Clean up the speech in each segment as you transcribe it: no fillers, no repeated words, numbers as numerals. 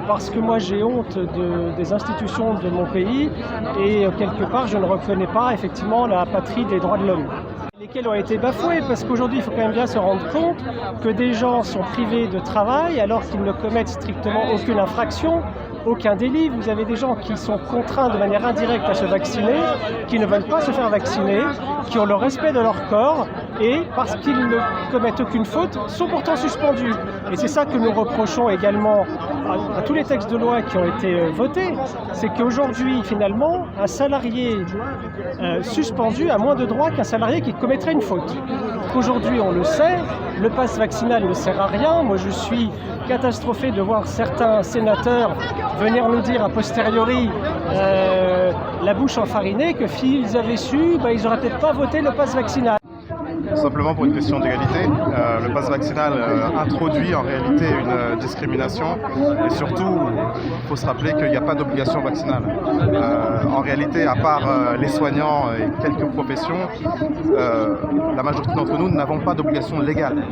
parce que moi j'ai honte des institutions de mon pays et quelque part je ne reconnais pas effectivement la patrie des droits de l'homme, lesquels ont été bafoués, parce qu'aujourd'hui il faut quand même bien se rendre compte que des gens sont privés de travail alors qu'ils ne commettent strictement aucune infraction, aucun délit. Vous avez des gens qui sont contraints de manière indirecte à se vacciner, qui ne veulent pas se faire vacciner, qui ont le respect de leur corps et, parce qu'ils ne commettent aucune faute, sont pourtant suspendus. Et c'est ça que nous reprochons également à tous les textes de loi qui ont été votés, c'est qu'aujourd'hui, finalement, un salarié suspendu a moins de droits qu'un salarié qui commettrait une faute. Aujourd'hui, on le sait, le pass vaccinal ne sert à rien. Moi, je suis catastrophé de voir certains sénateurs venir nous dire a posteriori, la bouche enfarinée, que s'ils avaient su, ils n'auraient peut-être pas voté le pass vaccinal. Simplement pour une question d'égalité, le pass vaccinal introduit en réalité une discrimination et surtout il faut se rappeler qu'il n'y a pas d'obligation vaccinale. En réalité, à part les soignants et quelques professions, la majorité d'entre nous n'avons pas d'obligation légale.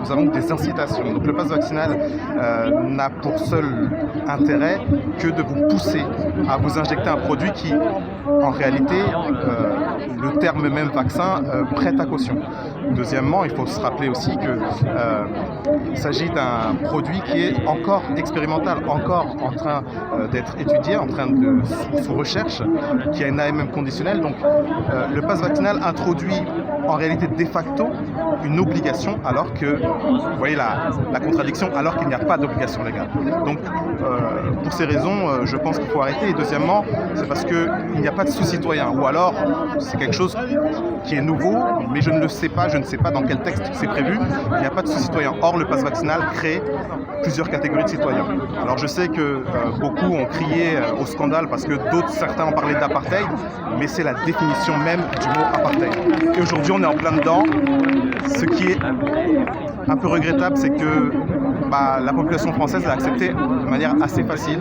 Nous avons des incitations. Donc le pass vaccinal n'a pour seul intérêt que de vous pousser à vous injecter un produit qui, en réalité, le terme même vaccin prête à caution. Deuxièmement, il faut se rappeler aussi qu'il s'agit d'un produit qui est encore expérimental, encore en train d'être étudié, en train de sous recherche, qui a une AMM conditionnelle. Donc le pass vaccinal introduit en réalité de facto une obligation alors que, vous voyez la contradiction, alors qu'il n'y a pas d'obligation légale. Donc pour ces raisons, je pense qu'il faut arrêter. Et deuxièmement, c'est parce qu'il n'y a pas de sous-citoyen, ou alors c'est quelque chose qui est nouveau, mais je ne le sais pas, je ne sais pas dans quel texte c'est prévu, il n'y a pas de sous-citoyen. Or, le pass vaccinal crée plusieurs catégories de citoyens. Alors je sais que beaucoup ont crié au scandale parce que certains ont parlé d'apartheid, mais c'est la définition même du mot apartheid. Et aujourd'hui, on est en plein dedans. Ce qui est un peu regrettable, c'est que la population française l'a accepté de manière assez facile.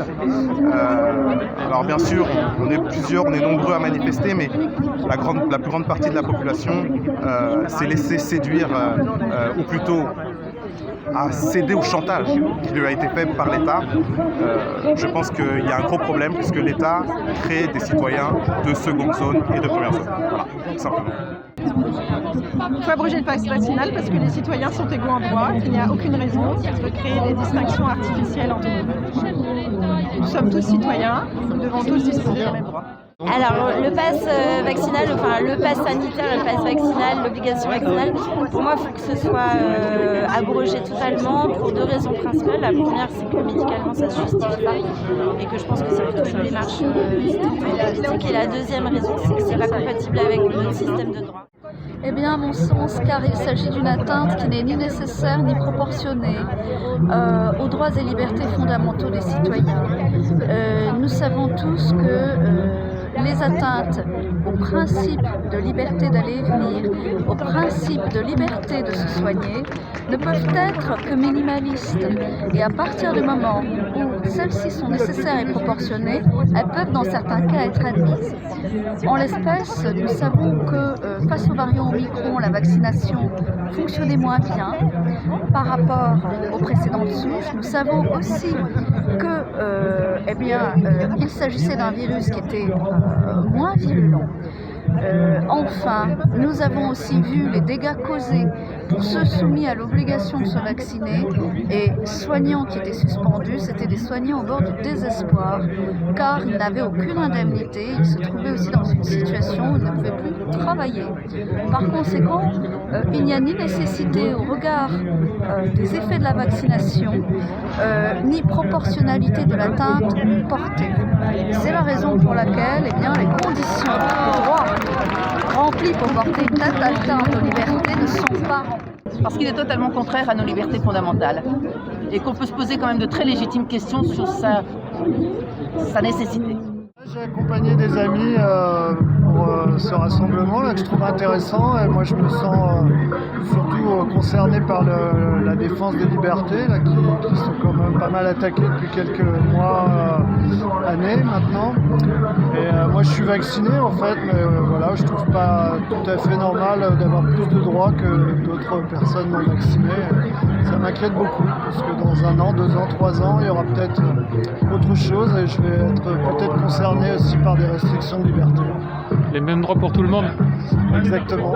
Alors bien sûr, on est plusieurs, on est nombreux à manifester, mais la plus grande partie de la population s'est laissée séduire, ou plutôt à céder au chantage qui lui a été fait par l'État. Je pense qu'il y a un gros problème puisque l'État crée des citoyens de seconde zone et de première zone. Voilà, tout simplement. Il faut abroger le pass vaccinal parce que les citoyens sont égaux en droit, qu'il n'y a aucune raison de créer des distinctions artificielles entre nous. Nous sommes tous citoyens, nous devons tous disposer des mêmes droits. Alors le pass vaccinal, enfin le pass sanitaire et le pass vaccinal, l'obligation vaccinale, pour moi il faut que ce soit abrogé totalement pour deux raisons principales. La première, c'est que médicalement ça ne se justifie pas et que je pense que c'est plutôt une démarche politique. Et la deuxième raison, c'est que c'est pas compatible avec notre système de droit. Eh bien, à mon sens, car il s'agit d'une atteinte qui n'est ni nécessaire ni proportionnée aux droits et libertés fondamentaux des citoyens. Nous savons tous que les atteintes au principe de liberté d'aller et venir, au principe de liberté de se soigner, ne peuvent être que minimalistes. Et à partir du moment où celles-ci sont nécessaires et proportionnées, elles peuvent dans certains cas être admises. En l'espèce, nous savons que face aux variants Omicron, la vaccination fonctionnait moins bien par rapport aux précédentes souches. Nous savons aussi que il s'agissait d'un virus qui était moins virulent. Enfin, nous avons aussi vu les dégâts causés pour ceux soumis à l'obligation de se vacciner et soignants qui étaient suspendus. C'était des soignants au bord du désespoir car ils n'avaient aucune indemnité. Ils se trouvaient aussi dans une situation où ils ne pouvaient plus travailler. Par conséquent, il n'y a ni nécessité au regard des effets de la vaccination ni proportionnalité de l'atteinte portée. C'est la raison pour laquelle les conditions de droit remplies pour porter une telle atteinte aux libertés ne sont pas remplies. Parce qu'il est totalement contraire à nos libertés fondamentales et qu'on peut se poser quand même de très légitimes questions sur sa nécessité. J'ai accompagné des amis pour ce rassemblement là, que je trouve intéressant. Et moi, je me sens surtout concerné par la défense des libertés, là, qui sont quand même pas mal attaquées depuis quelques mois, années maintenant. Et moi, je suis vacciné en fait, mais voilà, je trouve pas tout à fait normal d'avoir plus de droits que d'autres personnes non vaccinées. Ça m'inquiète beaucoup, parce que dans 1 an, 2 ans, 3 ans, il y aura peut-être autre chose et je vais être peut-être concerné aussi par des restrictions de liberté. Les mêmes droits pour tout le monde. Exactement.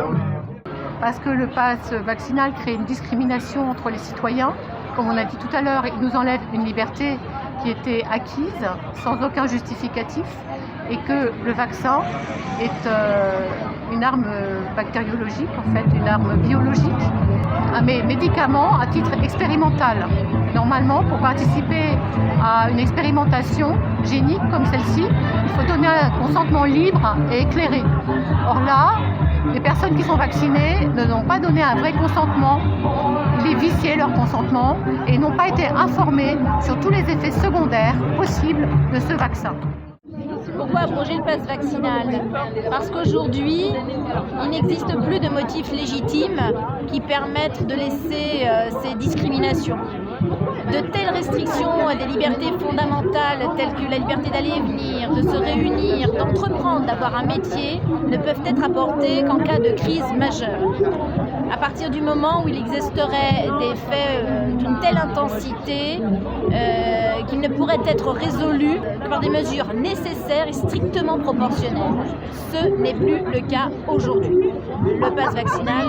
Parce que le pass vaccinal crée une discrimination entre les citoyens. Comme on a dit tout à l'heure, il nous enlève une liberté qui était acquise sans aucun justificatif et que le vaccin est une arme bactériologique, en fait, une arme biologique, un médicament à titre expérimental. Normalement, pour participer à une expérimentation génique comme celle-ci, il faut donner un consentement libre et éclairé. Or là, les personnes qui sont vaccinées n'ont pas donné un vrai consentement, il est vicié leur consentement et n'ont pas été informés sur tous les effets secondaires possibles de ce vaccin. Pourquoi abroger le pass vaccinal? Parce qu'aujourd'hui, il n'existe plus de motifs légitimes qui permettent de laisser ces discriminations. De telles restrictions à des libertés fondamentales telles que la liberté d'aller et venir, de se réunir, d'entreprendre, d'avoir un métier, ne peuvent être apportées qu'en cas de crise majeure. À partir du moment où il existerait des faits d'une telle intensité qu'ils ne pourraient être résolus par des mesures nécessaires et strictement proportionnelles. Ce n'est plus le cas aujourd'hui. Le pass vaccinal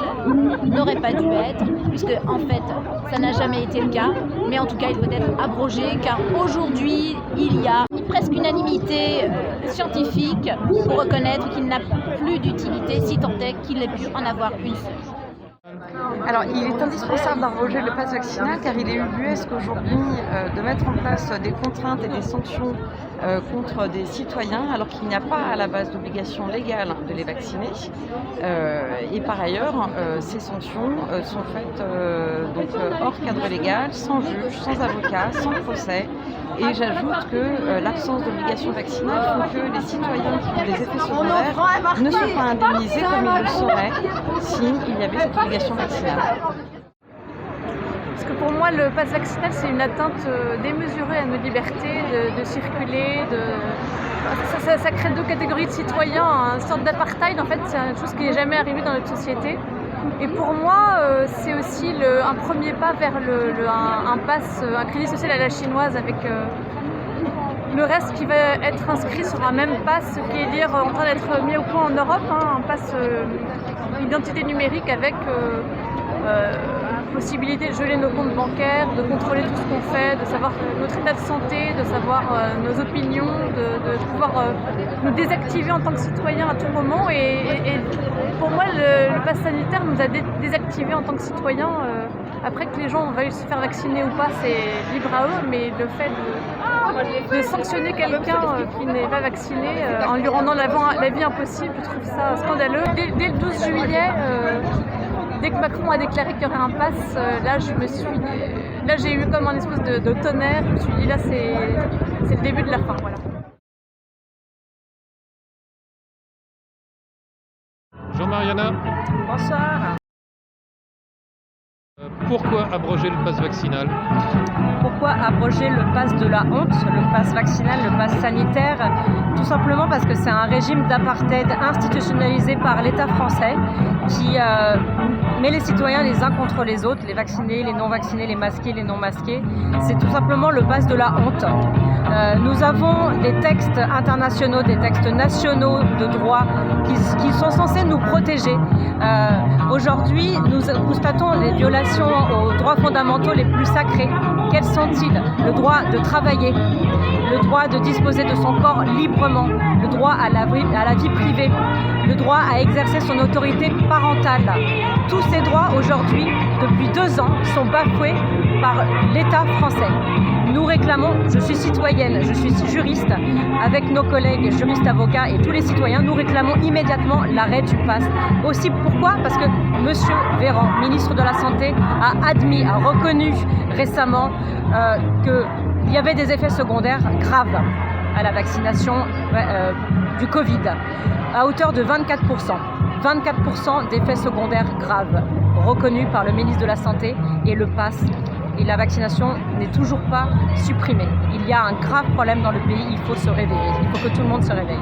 n'aurait pas dû être, puisque en fait, ça n'a jamais été le cas, mais en tout cas, il doit être abrogé, car aujourd'hui, il y a presque unanimité scientifique pour reconnaître qu'il n'a plus d'utilité, si tant est qu'il ait pu en avoir une seule. Alors, il est indispensable d'abroger le pass vaccinal car il est ubuesque aujourd'hui de mettre en place des contraintes et des sanctions contre des citoyens alors qu'il n'y a pas à la base d'obligation légale de les vacciner. Et par ailleurs, ces sanctions sont faites hors cadre légal, sans juge, sans avocat, sans procès. Et j'ajoute que l'absence d'obligation vaccinale fait que les citoyens qui ont des effets secondaires ne sont pas indemnisés comme ils le seraient s'il y avait cette obligation vaccinale. Parce que pour moi, le pass vaccinal, c'est une atteinte démesurée à nos libertés de circuler. Ça crée 2 catégories de citoyens, une sorte d'apartheid. En fait, c'est une chose qui n'est jamais arrivée dans notre société. Et pour moi, c'est aussi un premier pas vers un crédit social à la chinoise avec le reste qui va être inscrit sur un même pass, qui est en train d'être mis au point en Europe, un pass identité numérique avec possibilité de geler nos comptes bancaires, de contrôler tout ce qu'on fait, de savoir notre état de santé, de savoir nos opinions, de pouvoir nous désactiver en tant que citoyens à tout moment. Et pour moi, le pass sanitaire nous a désactivés en tant que citoyens. Après que les gens veuillent se faire vacciner ou pas, c'est libre à eux, mais le fait de sanctionner quelqu'un qui n'est pas vacciné en lui rendant la vie impossible, je trouve ça scandaleux. Dès le 12 juillet, dès que Macron a déclaré qu'il y aurait un pass, là j'ai eu comme un espèce de tonnerre. Je me suis dit là c'est le début de la fin. Voilà. Jean-Mariana. Bonsoir. Pourquoi abroger le pass vaccinal? Pourquoi abroger le pass de la honte, le pass vaccinal, le pass sanitaire? Tout simplement parce que c'est un régime d'apartheid institutionnalisé par l'État français qui met les citoyens les uns contre les autres, les vaccinés, les non vaccinés, les masqués, les non masqués. C'est tout simplement le pass de la honte. Nous avons des textes internationaux, des textes nationaux de droit qui sont censés nous protéger. Aujourd'hui, nous constatons les violations aux droits fondamentaux les plus sacrés. Quels sont-ils? Le droit de travailler, le droit de disposer de son corps librement, le droit à la vie privée, le droit à exercer son autorité parentale. Tous ces droits aujourd'hui, depuis 2 ans, sont bafoués par l'État français. Nous réclamons, je suis citoyenne, je suis juriste, avec nos collègues juristes, avocats et tous les citoyens, nous réclamons immédiatement l'arrêt du pass. Aussi, pourquoi? Parce que M. Véran, ministre de la Santé, a reconnu récemment qu'il y avait des effets secondaires graves. à la vaccination du Covid, à hauteur de 24%. 24% d'effets secondaires graves reconnus par le ministre de la Santé, et le pass et la vaccination n'est toujours pas supprimée. Il y a un grave problème dans le pays, il faut se réveiller, il faut que tout le monde se réveille.